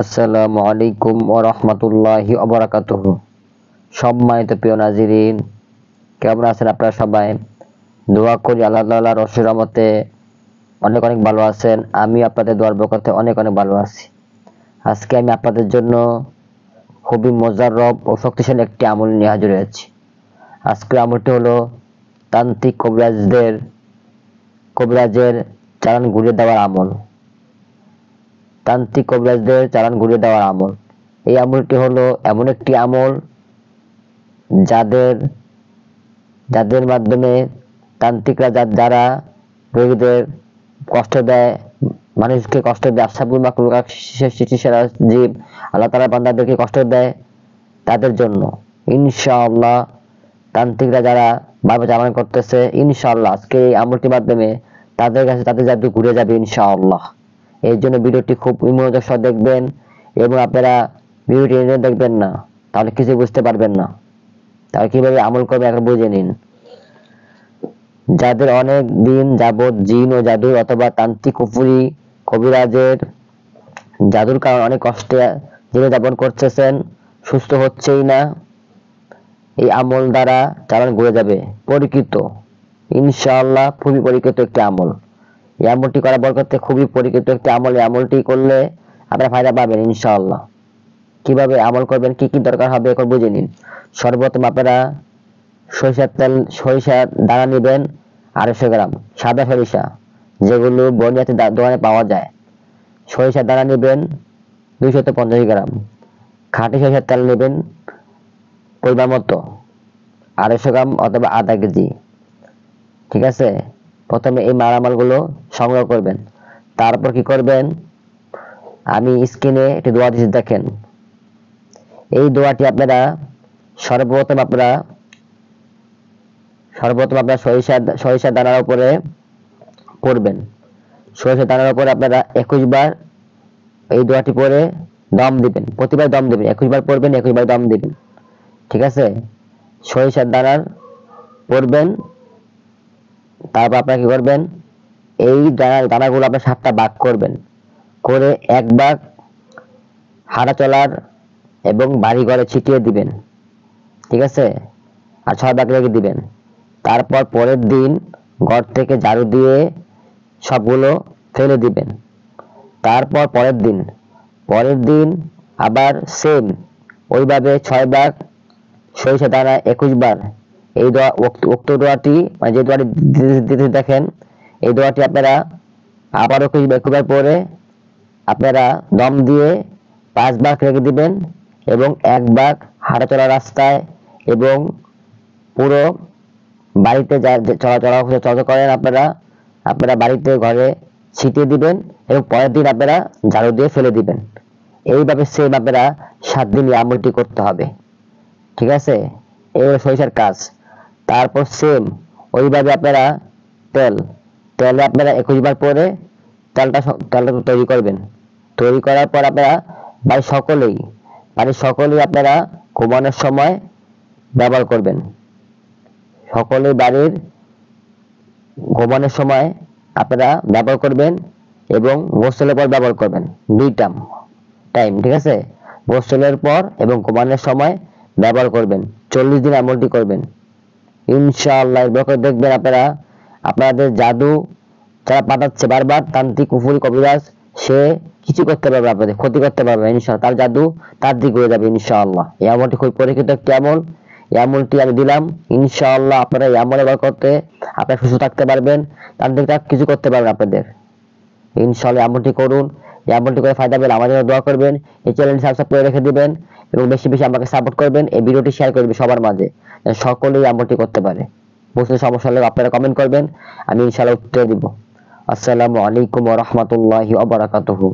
আসসালামু আলাইকুম ওয়া রাহমাতুল্লাহি ওয়া বারাকাতুহু। সম্মানিত প্রিয় নাজিরিন, কেমন আছেন আপনারা সবাই? দোয়া করি আল্লাহ তাআলার অশেষ রহমতে অনেক অনেক ভালো আছেন। আমি আপনাদের দোয়ার বরকতে অনেক অনেক ভালো আছি। আজকে আমি আপনাদের জন্য খুবই মোজাররব ও শক্তিশালী একটি আমল নিয়ে হাজির হয়েছি। আজকের আমলটি হলো তান্ত্রিক কবিরাজের চালান ঘুরিয়ে দেওয়ার আমল। তান্ত্রিক কবিরাজদের চালান ঘুরিয়ে দেওয়ার আমল। এই আমলটি হলো এমন একটি আমল যাদের মাধ্যমে তান্ত্রিকরা যারা রোগীদের কষ্ট দেয়, মানুষকে কষ্ট দেয়, আশরাফুল মাখলুকাত সৃষ্টিশীলা জীব আল্লাহ তাআলা বান্দাদেরকে কষ্ট দেয়, তাদের জন্য ইনশাআল্লাহ তান্ত্রিকরা যারা ভাবে চালান করতেছে, ইনশাআল্লাহ আজকে এই আমলটির মাধ্যমে তাদের কাছে তাদের জাদু ঘুরে যাবে ইনশাআল্লাহ। এই জন্য ভিডিওটি খুব মনোযোগ সহ দেখবেন এবং আপনারা ভিডিওটি দেখবেন না, তাহলে কিছু বুঝতে পারবেন না। তাহলে কিভাবে আমল করবে এখন বুঝে নিন। যাদের অনেক দিন যাবৎ জিন ও জাদু অথবা তান্ত্রিক কুফরি কবিরাজের জাদুর কারণে অনেক কষ্টে জীবনযাপন করতেছেন, সুস্থ হচ্ছেই না, এই আমল দ্বারা চালান ঘুরে যাবে। পরীক্ষিত, ইনশাআল্লাহ খুবই পরীক্ষিত একটি আমল। এই আমলটি করার বরকতে খুবই পরীক্ষিত একটি আমল। এই আমলটি করলে আপনারা ফায়দা পাবেন ইনশাআল্লাহ। কিভাবে আমল করবেন, কি কি দরকার হবে এখন বুঝে নিন। সর্বপ্রথম আপনারা সরিষার দানা নেবেন 250 গ্রাম, সাদা সরিষা যেগুলো বনিয়াতে দোকানে পাওয়া যায়। সরিষার দানা নেবেন 250 গ্রাম। খাঁটি সরিষার তেল নেবেন পরিমাণ মতো 250 গ্রাম অথবা আধা কেজি। ঠিক আছে, প্রথমে এই মালামালগুলো সংগ্রহ করবেন। তারপর কি করবেন, আমি স্ক্রিনে একটি দোয়া দিচ্ছি, দেখেন। এই দোয়াটি আপনারা সর্বপ্রথম আপনারা সরিষার দানার উপরে পড়বেন। সরিষার দানার উপরে আপনারা 21 বার এই দোয়াটি পড়ে দম দিবেন। প্রতিবার দম দিবেন, 21 বার পড়বেন, 21 বার দম দিবেন। ঠিক আছে, সরিষার দানার পড়বেন। তারপর আপনারা কি করবেন, এই দানাগুলো আপনার 7টা ভাগ করবেন, করে এক ভাগ হাঁটা চলার এবং বাড়ি ঘরে ছিটিয়ে দিবেন। ঠিক আছে, আর 6 ভাগ রেখে দিবেন। তারপর পরের দিন ঘর থেকে ঝাড়ু দিয়ে সবগুলো ফেলে দিবেন। তারপর পরের দিন আবার সেম ওইভাবে 6 ভাগ সরিষা দানা 21 বার এই উক্ত দোয়াটি, মানে যে দোয়াটি দিতে দেখেন, এই দোয়াটি আপনারা আবার 21 বার পরে আপনারা দম দিয়ে 5 ভাগ রেখে দিবেন এবং 1 ভাগ হাঁটা চলা রাস্তায় এবং পুরো বাড়িতে চলাচল করেন আপনারা বাড়িতে ঘরে ছিটিয়ে দিবেন এবং পরের দিন আপনারা ঝাড়ু দিয়ে ফেলে দিবেন। এইভাবে সেম আপনারা 7 দিন এই আমলটি করতে হবে। ঠিক আছে, এই হলো সরিষার কাজ। তারপর সেম ওইভাবে আপনারা তেলে আপনারা 21 বার পরে তেলটা তৈরি করবেন। তৈরি করার পর আপনারা বাড়ির সকলেই আপনারা ঘুমানোর সময় ব্যবহার করবেন। সকলেই বাড়ির ঘুমানোর সময় আপনারা ব্যবহার করবেন এবং গোসলের পর ব্যবহার করবেন, 2টা টাইম। ঠিক আছে, গোসলের পর এবং ঘুমানোর সময় ব্যবহার করবেন। 40 দিন আমলটি করবেন ইনশাআল্লাহ। এরপর দেখবেন আপনাদের জাদু যারা পাঠাচ্ছে বারবার, তান্ত্রিক কুফরি কবিরাজ, সে কিছু করতে পারবে, আপনাদের ক্ষতি করতে পারবে ইনশাআল্লাহ। তার জাদু তার দিক হয়ে যাবে ইনশাআল্লাহ। এই আমলটি খুব পরীক্ষিত একটি আমল। এই আমলটি আমি দিলাম ইনশাআল্লাহ। আপনারা এই আমল ব্যবহার করতে আপনারা সুস্থ থাকতে পারবেন, তান্ত্রিকরা কিছু করতে পারবেন আপনাদের ইনশাআল্লাহ। আমলটি করুন। এই আমলটি করে ফায়দা পেলে আমাদের দোয়া করবেন, এই চ্যানেলটি সাবস্ক্রাইব করে রেখে দিবেন এবং বেশি বেশি আমাকে সাপোর্ট করবেন। এই ভিডিওটি শেয়ার করবেন সবার মাঝে, সকলেই আমলটি করতে পারে। বুঝতে সমস্যা হলে আপনারা কমেন্ট করবেন, আমি ইনশাআল্লাহ উত্তর দিব। আসসালামু আলাইকুম ওয়া রাহমাতুল্লাহি ওয়া বারাকাতুহু।